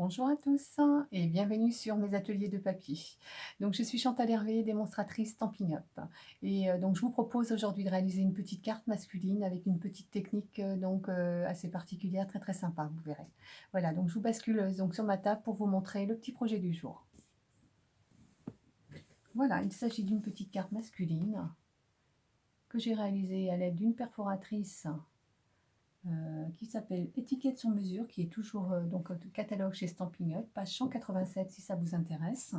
Bonjour à tous et bienvenue sur mes ateliers de papier. Donc je suis Chantal Hervé, démonstratrice Stampin' Up. Et donc je vous propose aujourd'hui de réaliser une petite carte masculine avec une petite technique assez particulière, très très sympa, vous verrez. Voilà, donc je vous bascule donc sur ma table pour vous montrer le petit projet du jour. Voilà, il s'agit d'une petite carte masculine que j'ai réalisée à l'aide d'une perforatrice qui s'appelle Étiquette sur mesure, qui est toujours catalogue chez Stampin' Up, page 187 si ça vous intéresse.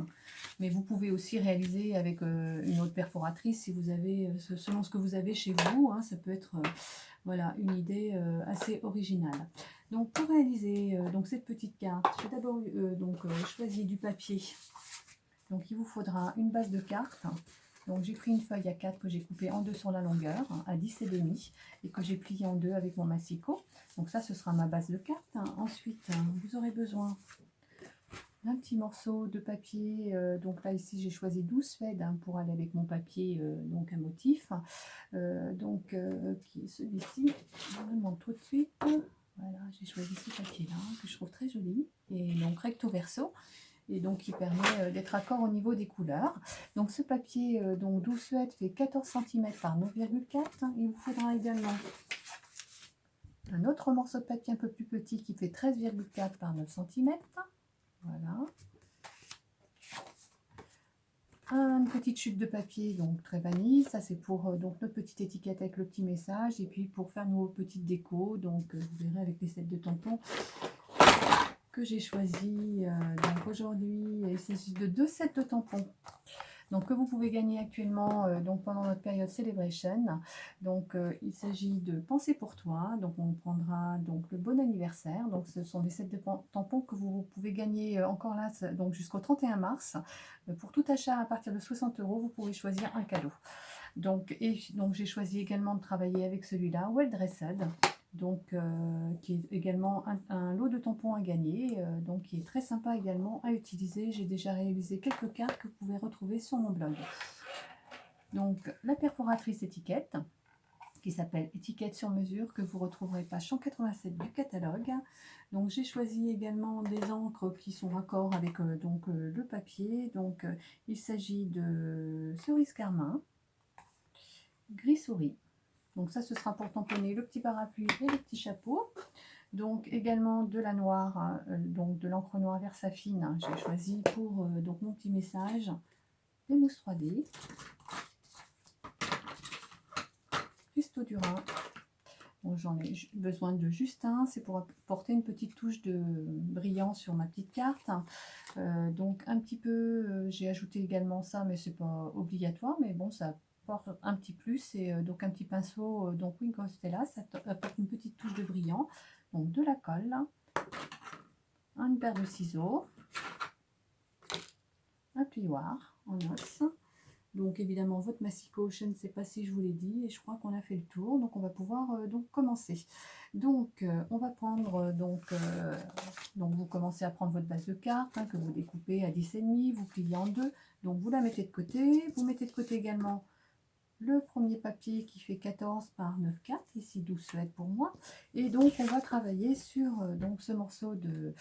Mais vous pouvez aussi réaliser avec une autre perforatrice si vous avez, selon ce que vous avez chez vous, hein, ça peut être voilà, une idée assez originale. Donc pour réaliser donc cette petite carte, j'ai d'abord choisi du papier. Donc il vous faudra une base de carte. Donc j'ai pris une feuille A4 que j'ai coupée en deux sur la longueur, à 10,5 et que j'ai pliée en deux avec mon massicot. Donc ça, ce sera ma base de carte. Ensuite, vous aurez besoin d'un petit morceau de papier. Donc là, ici, j'ai choisi 12 feuilles pour aller avec mon papier, donc un motif. Qui est celui-ci. Je vous le montre tout de suite. Voilà, j'ai choisi ce papier-là, que je trouve très joli. Et donc recto verso. Et donc qui permet d'être raccord au niveau des couleurs. Donc ce papier, donc 12 feuilles fait 14 cm par 9,4. Il vous faudra également un autre morceau de papier un peu plus petit qui fait 13,4 par 9 cm. Voilà. Une petite chute de papier, donc très vanille. Ça c'est pour donc notre petite étiquette avec le petit message. Et puis pour faire nos petites décos, donc vous verrez avec les sets de tampons que j'ai choisi donc aujourd'hui. Il s'agit de 2 sets de tampons. Donc que vous pouvez gagner actuellement donc pendant notre période Celebration. Donc il s'agit de Penser pour toi. Donc on prendra donc le bon anniversaire. Donc ce sont des sets de tampons que vous pouvez gagner encore là donc jusqu'au 31 mars. Pour tout achat à partir de 60 €, vous pouvez choisir un cadeau. Donc j'ai choisi également de travailler avec celui-là, Well Dressed. Donc qui est également un lot de tampons à gagner, donc qui est très sympa également à utiliser. J'ai déjà réalisé quelques cartes que vous pouvez retrouver sur mon blog. Donc la perforatrice étiquette, qui s'appelle Étiquette sur mesure, que vous retrouverez page 187 du catalogue. Donc j'ai choisi également des encres qui sont raccord avec le papier. Donc il s'agit de cerise carmin, gris souris. Donc ça, ce sera pour tamponner le petit parapluie et le petit chapeau. Donc également de la noire, donc de l'encre noire Versafine. J'ai choisi pour donc mon petit message des mousses 3D. Cristaux Durin. Donc j'en ai besoin de juste un. C'est pour apporter une petite touche de brillant sur ma petite carte. Donc un petit peu, j'ai ajouté également ça, mais c'est pas obligatoire. Mais bon, ça apporte un petit plus. Et donc un petit pinceau, donc Wink Stella, ça apporte une petite touche de brillant. Donc de la colle, une paire de ciseaux, un plioir en os. Donc évidemment votre massicot, je ne sais pas si je vous l'ai dit, et je crois qu'on a fait le tour, donc on va pouvoir donc commencer. Donc on va prendre donc vous commencez à prendre votre base de carte que vous découpez à 10,5, vous pliez en deux, donc vous la mettez de côté. Vous mettez de côté également le premier papier qui fait 14 par 9,4, ici 12 feuilles pour moi. Et donc on va travailler sur donc ce morceau de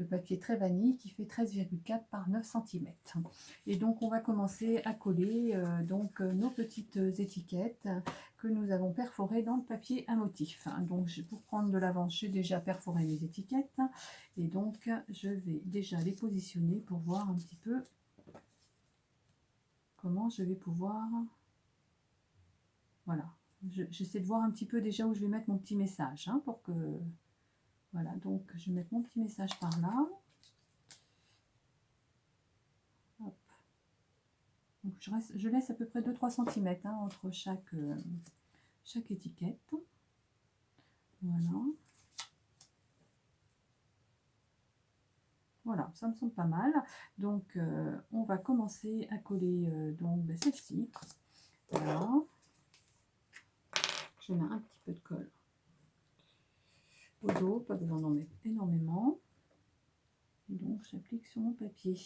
papier très vanille qui fait 13,4 par 9 cm. Et donc on va commencer à coller nos petites étiquettes que nous avons perforées dans le papier à motif. Donc pour prendre de l'avance, j'ai déjà perforé mes étiquettes et donc je vais déjà les positionner pour voir un petit peu comment je vais pouvoir... Voilà, j'essaie de voir un petit peu déjà où je vais mettre mon petit message, pour que... Voilà, donc je vais mettre mon petit message par là. Hop. Donc je laisse à peu près 2-3 cm entre chaque étiquette. Voilà. Voilà, ça me semble pas mal. Donc on va commencer à coller celle-ci. Voilà. Je mets un petit peu de colle au dos, pas besoin d'en mettre énormément. Et donc j'applique sur mon papier.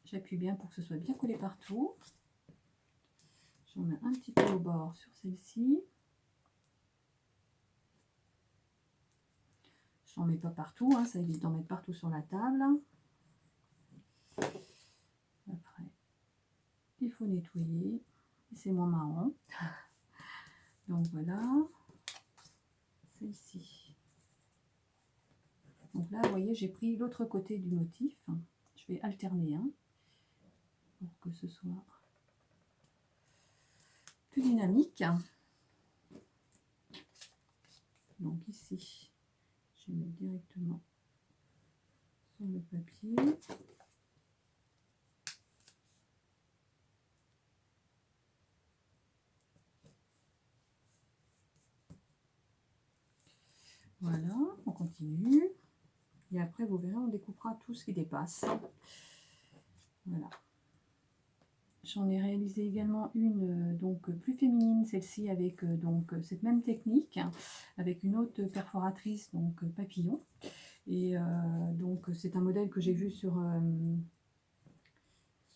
J'appuie bien pour que ce soit bien collé partout. J'en mets un petit peu au bord sur celle-ci. J'en mets pas partout, hein, ça évite d'en mettre partout sur la table. Après, il faut nettoyer. C'est moins marrant. Donc voilà. Celle-ci. Donc là, vous voyez, j'ai pris l'autre côté du motif. Je vais alterner pour que ce soit plus dynamique. Donc ici, je vais mettre directement sur le papier. Voilà, on continue. Et après, vous verrez, on découpera tout ce qui dépasse. Voilà. J'en ai réalisé également une donc plus féminine, celle-ci avec donc cette même technique, avec une autre perforatrice donc papillon. Et donc c'est un modèle que j'ai vu sur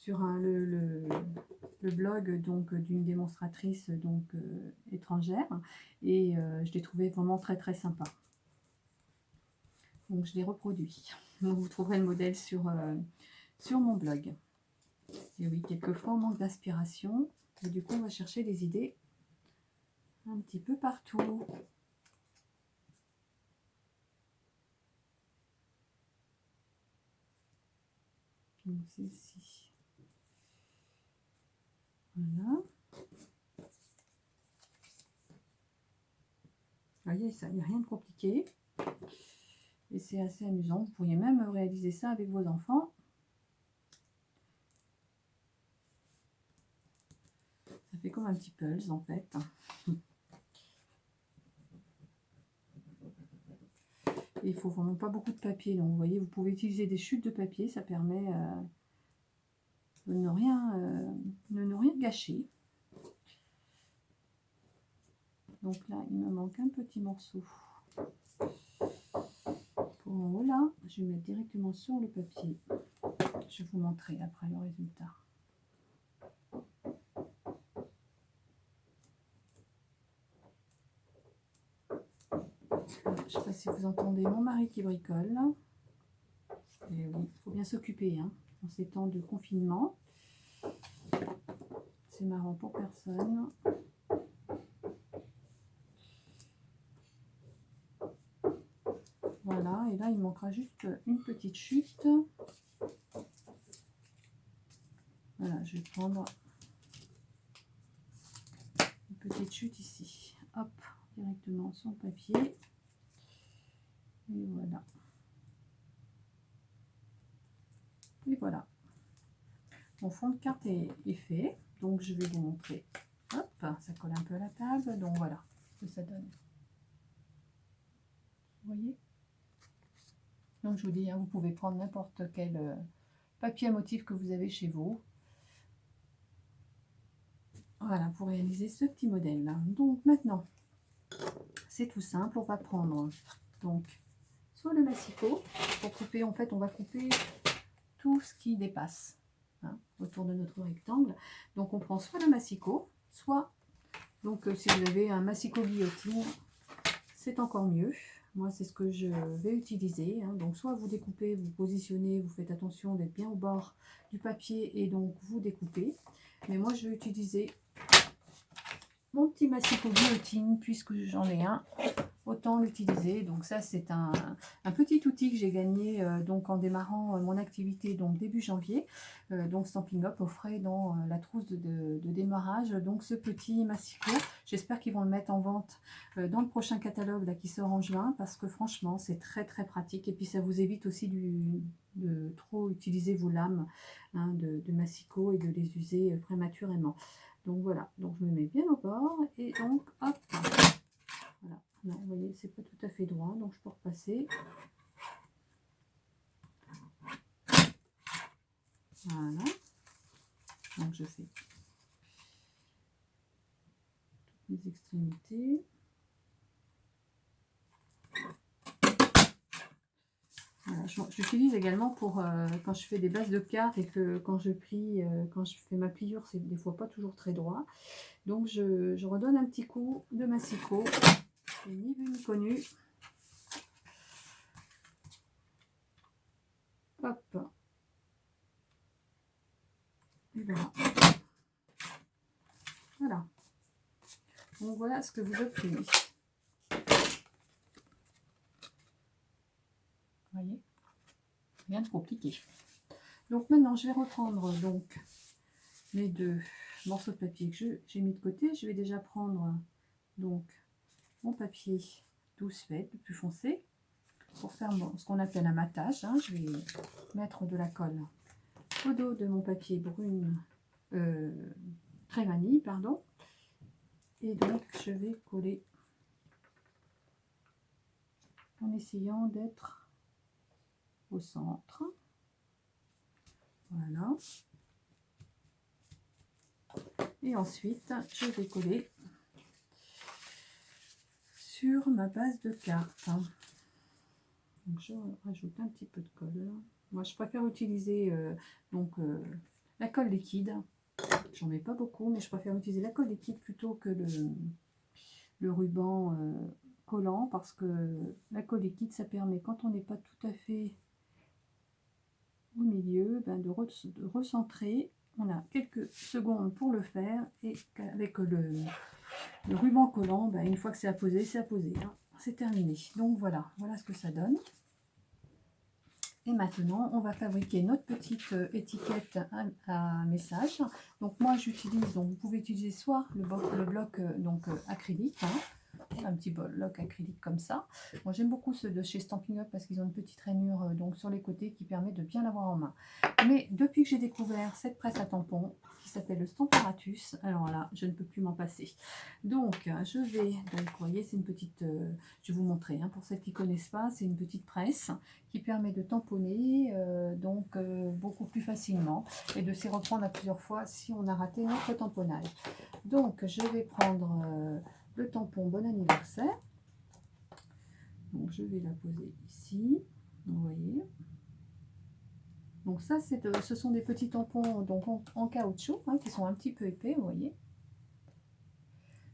le blog donc d'une démonstratrice donc étrangère, et je l'ai trouvé vraiment très très sympa. Donc je l'ai reproduit. Donc vous trouverez le modèle sur mon blog. Et oui, quelquefois on manque d'inspiration. Et du coup, on va chercher des idées un petit peu partout. Donc celle-ci. Voilà. Vous voyez, ça, il n'y a rien de compliqué. Et c'est assez amusant. Vous pourriez même réaliser ça avec vos enfants. Ça fait comme un petit puzzle en fait. Et il faut vraiment pas beaucoup de papier. Donc vous voyez, vous pouvez utiliser des chutes de papier. Ça permet de ne rien gâcher. Donc là, il me manque un petit morceau. Pour en haut là, je vais mettre directement sur le papier. Je vais vous montrer après le résultat. Voilà, je ne sais pas si vous entendez mon mari qui bricole. Et oui, il faut bien s'occuper en ces temps de confinement. C'est marrant pour personne. Voilà, et là il manquera juste une petite chute. Voilà, je vais prendre une petite chute ici. Hop, directement sur le papier. Et voilà. Et voilà. Mon fond de carte est fait. Donc je vais vous montrer. Hop, ça colle un peu à la table. Donc voilà ce que ça donne. Vous voyez? Donc je vous dis, vous pouvez prendre n'importe quel papier à motif que vous avez chez vous. Voilà, pour réaliser ce petit modèle là. Donc maintenant, c'est tout simple. On va prendre donc soit le massicot pour couper. En fait, on va couper tout ce qui dépasse autour de notre rectangle. Donc on prend soit le massicot, soit donc si vous avez un massicot guillotine, c'est encore mieux. Moi, c'est ce que je vais utiliser. Donc, soit vous découpez, vous positionnez, vous faites attention d'être bien au bord du papier et donc vous découpez. Mais moi, je vais utiliser mon petit massicot guillotine puisque j'en ai un. Autant l'utiliser. Donc ça, c'est un petit outil que j'ai gagné donc en démarrant mon activité donc début janvier. Donc Stampin' Up offrait dans la trousse de démarrage donc ce petit massicot. J'espère qu'ils vont le mettre en vente dans le prochain catalogue là, qui sort en juin, parce que franchement c'est très très pratique, et puis ça vous évite aussi de trop utiliser vos lames de massicot et de les user prématurément. Donc voilà, donc je me mets bien au bord et donc hop, voilà. Non, vous voyez, c'est pas tout à fait droit, donc je peux repasser. Voilà. Donc je fais toutes les extrémités. Voilà, j'utilise également pour quand je fais des bases de cartes et que quand je plie, quand je fais ma pliure, c'est des fois pas toujours très droit. Donc je redonne un petit coup de massicot. Et ni vu ni connu. Hop. Et voilà. Voilà. Donc voilà ce que vous obtenez. Vous voyez, rien de compliqué. Donc maintenant, je vais reprendre donc mes 2 morceaux de papier que j'ai mis de côté. Je vais déjà prendre donc mon papier 12 feuilles, le plus foncé, pour faire ce qu'on appelle un matage. Hein. Je vais mettre de la colle au dos de mon papier brune, très vanille, pardon. Et donc, je vais coller en essayant d'être au centre. Voilà. Et ensuite, je vais coller sur ma base de carte. Donc, je rajoute un petit peu de colle. Moi, je préfère utiliser la colle liquide. J'en mets pas beaucoup, mais je préfère utiliser la colle liquide plutôt que le ruban collant, parce que la colle liquide, ça permet, quand on n'est pas tout à fait au milieu, de recentrer. On a quelques secondes pour le faire, et avec le ruban collant, une fois que c'est apposé, c'est apposé. Hein. C'est terminé. Donc voilà ce que ça donne. Et maintenant, on va fabriquer notre petite étiquette à message. Donc moi, j'utilise, donc vous pouvez utiliser soit le bloc acrylique, hein, un petit bloc acrylique comme ça. Moi, j'aime beaucoup ceux de chez Stampin' Up parce qu'ils ont une petite rainure donc sur les côtés qui permet de bien l'avoir en main. Mais depuis que j'ai découvert cette presse à tampons qui s'appelle le Stamparatus, alors là, je ne peux plus m'en passer. Donc, je vais, donc vous voyez, c'est une petite, je vais vous montrer, hein, pour celles qui ne connaissent pas, c'est une petite presse qui permet de tamponner beaucoup plus facilement et de s'y reprendre à plusieurs fois si on a raté notre tamponnage. Donc, je vais prendre le tampon Bon anniversaire. Donc, je vais la poser ici, vous voyez. Donc ça, ce sont des petits tampons donc en caoutchouc, hein, qui sont un petit peu épais, vous voyez.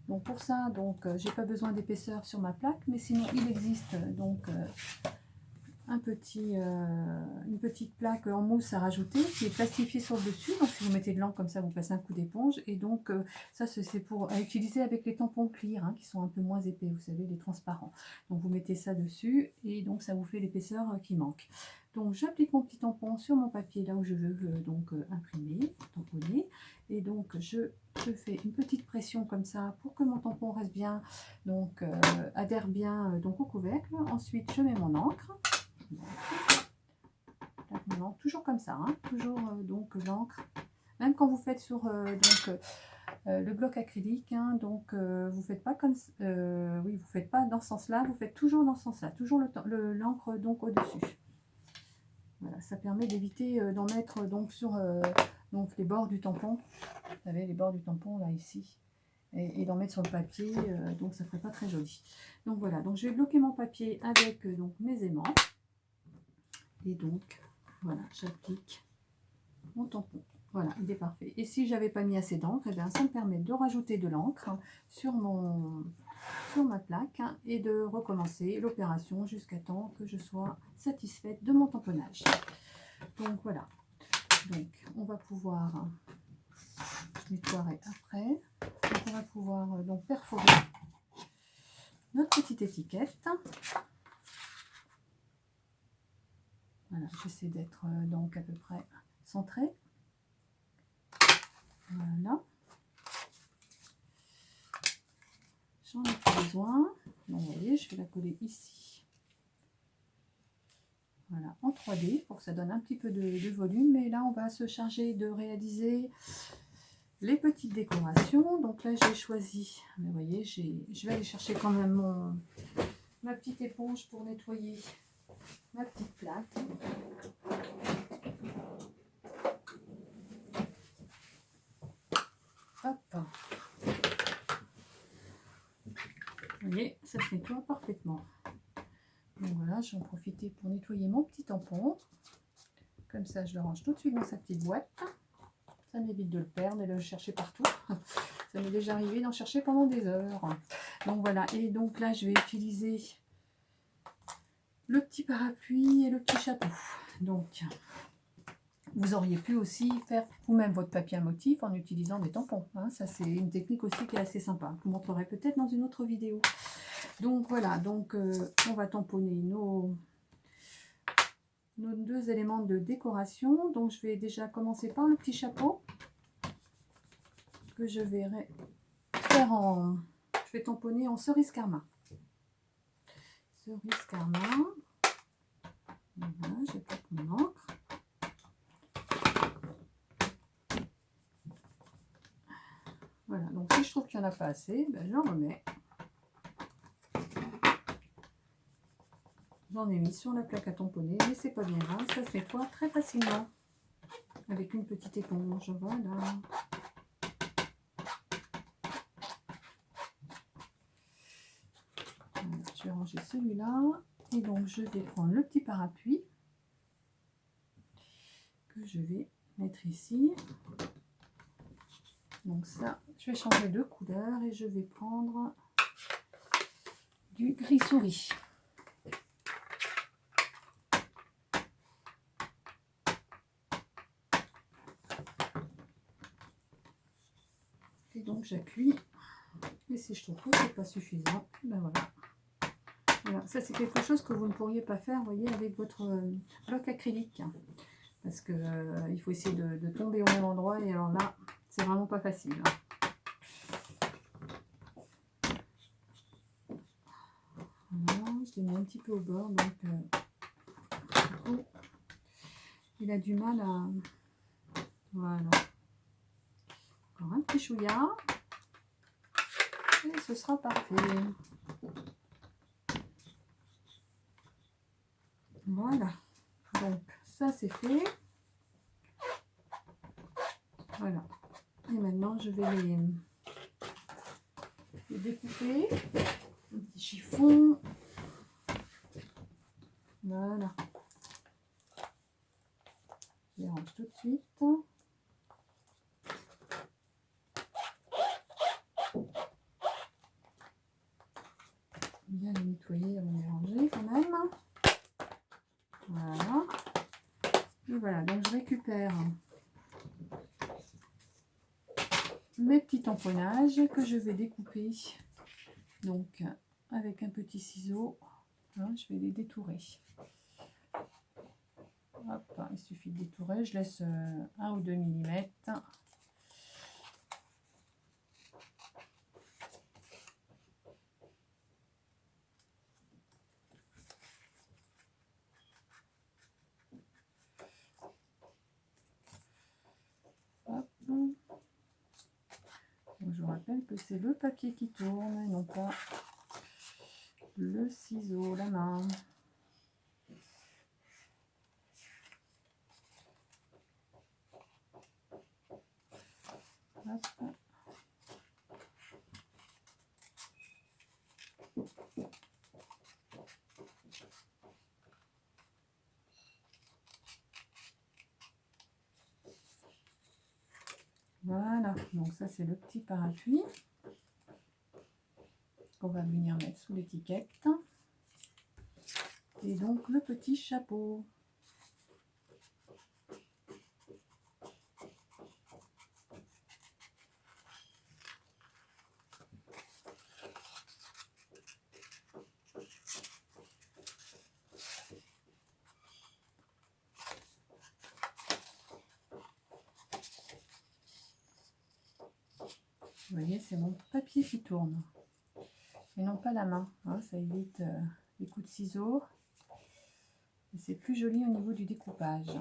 Donc pour ça, j'ai pas besoin d'épaisseur sur ma plaque, mais sinon il existe donc une petite plaque en mousse à rajouter qui est plastifiée sur le dessus. Donc si vous mettez de l'encre comme ça, vous passez un coup d'éponge. Et donc ça, c'est pour utiliser avec les tampons clear, hein, qui sont un peu moins épais, vous savez, les transparents. Donc vous mettez ça dessus et donc ça vous fait l'épaisseur qui manque. Donc j'applique mon petit tampon sur mon papier là où je veux imprimer, tamponner. Et donc je fais une petite pression comme ça pour que mon tampon reste bien, adhère bien au couvercle. Ensuite je mets mon encre. Toujours comme ça, hein, toujours l'encre. Même quand vous faites sur le bloc acrylique, hein, vous faites pas comme oui, vous faites pas dans ce sens-là, vous faites toujours dans ce sens-là, toujours l'encre au-dessus. Voilà, ça permet d'éviter d'en mettre sur les bords du tampon. Vous savez, les bords du tampon là ici, et d'en mettre sur le papier, donc ça ferait pas très joli. Donc voilà, donc je vais bloquer mon papier avec mes aimants. Et donc, voilà, j'applique mon tampon. Voilà, il est parfait. Et si j'avais pas mis assez d'encre, eh bien, ça me permet de rajouter de l'encre sur ma plaque et de recommencer l'opération jusqu'à temps que je sois satisfaite de mon tamponnage. Donc voilà. Donc on va pouvoir, je nettoierai après. Donc on va pouvoir perforer notre petite étiquette. Voilà, j'essaie d'être à peu près centré. Voilà. J'en ai plus besoin. Donc, vous voyez, je vais la coller ici. Voilà, en 3D pour que ça donne un petit peu de volume. Et là, on va se charger de réaliser les petites décorations. Donc là, j'ai choisi, vous voyez, je vais aller chercher quand même ma petite éponge pour nettoyer ma petite plaque. Hop. Vous voyez, ça se nettoie parfaitement. Donc voilà, je vais en profiter pour nettoyer mon petit tampon. Comme ça, je le range tout de suite dans sa petite boîte. Ça m'évite de le perdre et de le chercher partout. Ça m'est déjà arrivé d'en chercher pendant des heures. Donc voilà, et donc là, je vais utiliser le petit parapluie et le petit chapeau. Donc, vous auriez pu aussi faire vous-même votre papier à motif en utilisant des tampons. Hein. Ça, c'est une technique aussi qui est assez sympa. Je vous montrerai peut-être dans une autre vidéo. Donc, voilà. Donc, on va tamponner nos 2 éléments de décoration. Donc, je vais déjà commencer par le petit chapeau que je vais faire en... Je vais tamponner en cerise karma. Cerise karma. Voilà, j'ai pas mon encre. Voilà, donc si je trouve qu'il n'y en a pas assez, ben j'en remets. J'en ai mis sur la plaque à tamponner, mais c'est pas bien grave, ça se nettoie très facilement avec une petite éponge. Voilà. Je vais ranger celui-là et donc je vais prendre le petit parapluie que je vais mettre ici. Donc ça, je vais changer de couleur et je vais prendre du gris souris. Et donc j'appuie. Et si je trouve que c'est pas suffisant, ben voilà. Voilà, ça c'est quelque chose que vous ne pourriez pas faire, vous voyez, avec votre bloc acrylique. Parce que il faut essayer de tomber au même endroit et alors là, c'est vraiment pas facile. Voilà, je l'ai mis un petit peu au bord, donc du coup, il a du mal à... Voilà. Encore un petit chouïa. Et ce sera parfait. Voilà. Donc, ça c'est fait. Voilà. Et maintenant, je vais les découper. Un petit chiffon. Voilà. Je les range tout de suite. Bien les nettoyer avant de les ranger quand même. Voilà. Et voilà, donc je récupère mes petits tamponnages que je vais découper. Donc avec un petit ciseau, hein, je vais les détourer. Hop, il suffit de détourer, je laisse 1 ou 2 millimètres. Hop. Donc, je vous rappelle que c'est le papier qui tourne et non pas le ciseau, la main. Hop. Voilà, donc ça c'est le petit parapluie qu'on va venir mettre sous l'étiquette. Et donc le petit chapeau. Vous voyez, c'est mon papier qui tourne. Et non pas la main. Hein, ça évite les coups de ciseaux. Et c'est plus joli au niveau du découpage.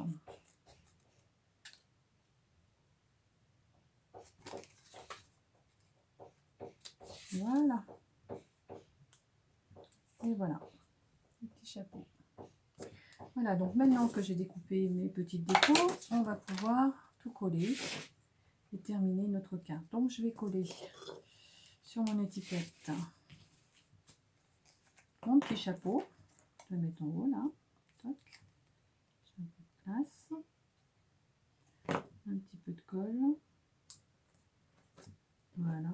Voilà. Et voilà. Le petit chapeau. Voilà, donc maintenant que j'ai découpé mes petites décos, on va pouvoir tout coller et terminer notre carte. Donc je vais coller sur mon étiquette mon petit chapeau. Je vais le mettre en haut là. Toc. J'ai un peu de place. Un petit peu de colle. Voilà.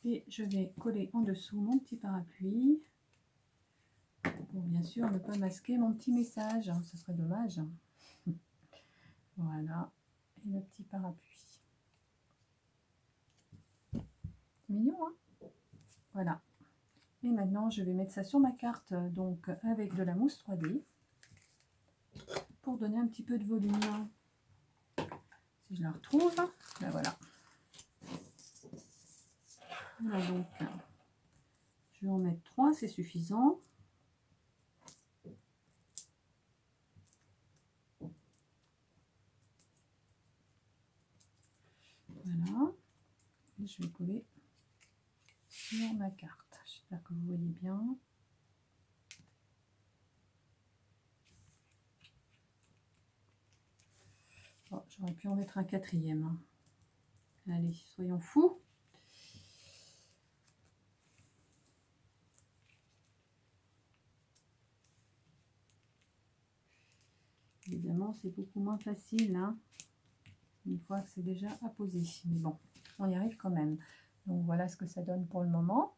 Et je vais coller en dessous mon petit parapluie pour bien sûr ne pas masquer mon petit message, hein, ce serait dommage. Voilà, et le petit parapluie. C'est mignon, hein? Voilà. Et maintenant, je vais mettre ça sur ma carte, donc avec de la mousse 3D, pour donner un petit peu de volume. Si je la retrouve, ben voilà. Voilà, donc je vais en mettre 3, c'est suffisant. Voilà, et je vais coller sur ma carte. J'espère que vous voyez bien. Oh, j'aurais pu en mettre un 4e. Hein. Allez, soyons fous. Évidemment, c'est beaucoup moins facile, hein, une fois que c'est déjà apposé. Mais bon, on y arrive quand même. Donc voilà ce que ça donne pour le moment.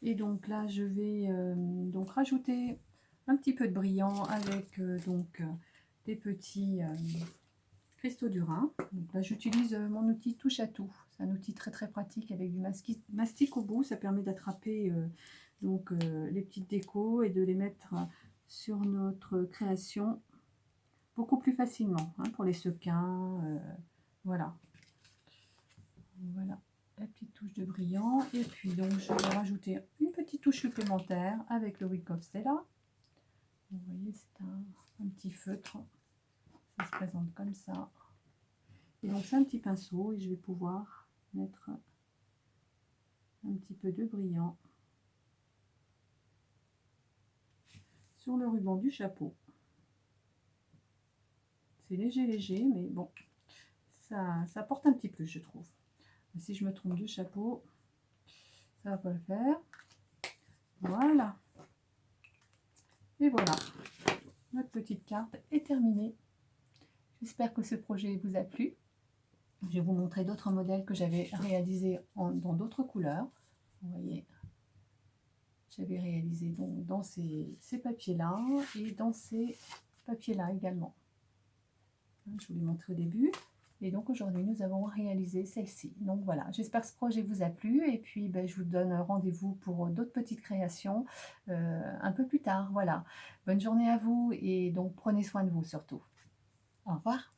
Et donc là, je vais donc rajouter un petit peu de brillant avec des petits cristaux du Rhin. Donc là, j'utilise mon outil touche à tout. C'est un outil très pratique avec du mastic au bout. Ça permet d'attraper les petites décos et de les mettre sur notre création beaucoup plus facilement, hein, pour les sequins. Voilà. Voilà la petite touche de brillant. Et puis donc je vais rajouter une petite touche supplémentaire avec le Wick of Stella. Vous voyez, c'est un petit feutre. Ça se présente comme ça. Et donc c'est un petit pinceau et je vais pouvoir mettre un petit peu de brillant sur le ruban du chapeau. C'est léger, mais bon, ça porte un petit plus, je trouve. Si je me trompe de chapeau, ça va pas le faire. Voilà. Et voilà, notre petite carte est terminée. J'espère que ce projet vous a plu. Je vais vous montrer d'autres modèles que j'avais réalisés dans d'autres couleurs. Vous voyez, j'avais réalisé donc dans ces papiers-là et dans ces papiers-là également. Je vous l'ai montré au début. Et donc aujourd'hui, nous avons réalisé celle-ci. Donc voilà, j'espère que ce projet vous a plu. Et puis, ben, je vous donne rendez-vous pour d'autres petites créations un peu plus tard. Voilà, bonne journée à vous et donc prenez soin de vous surtout. Au revoir.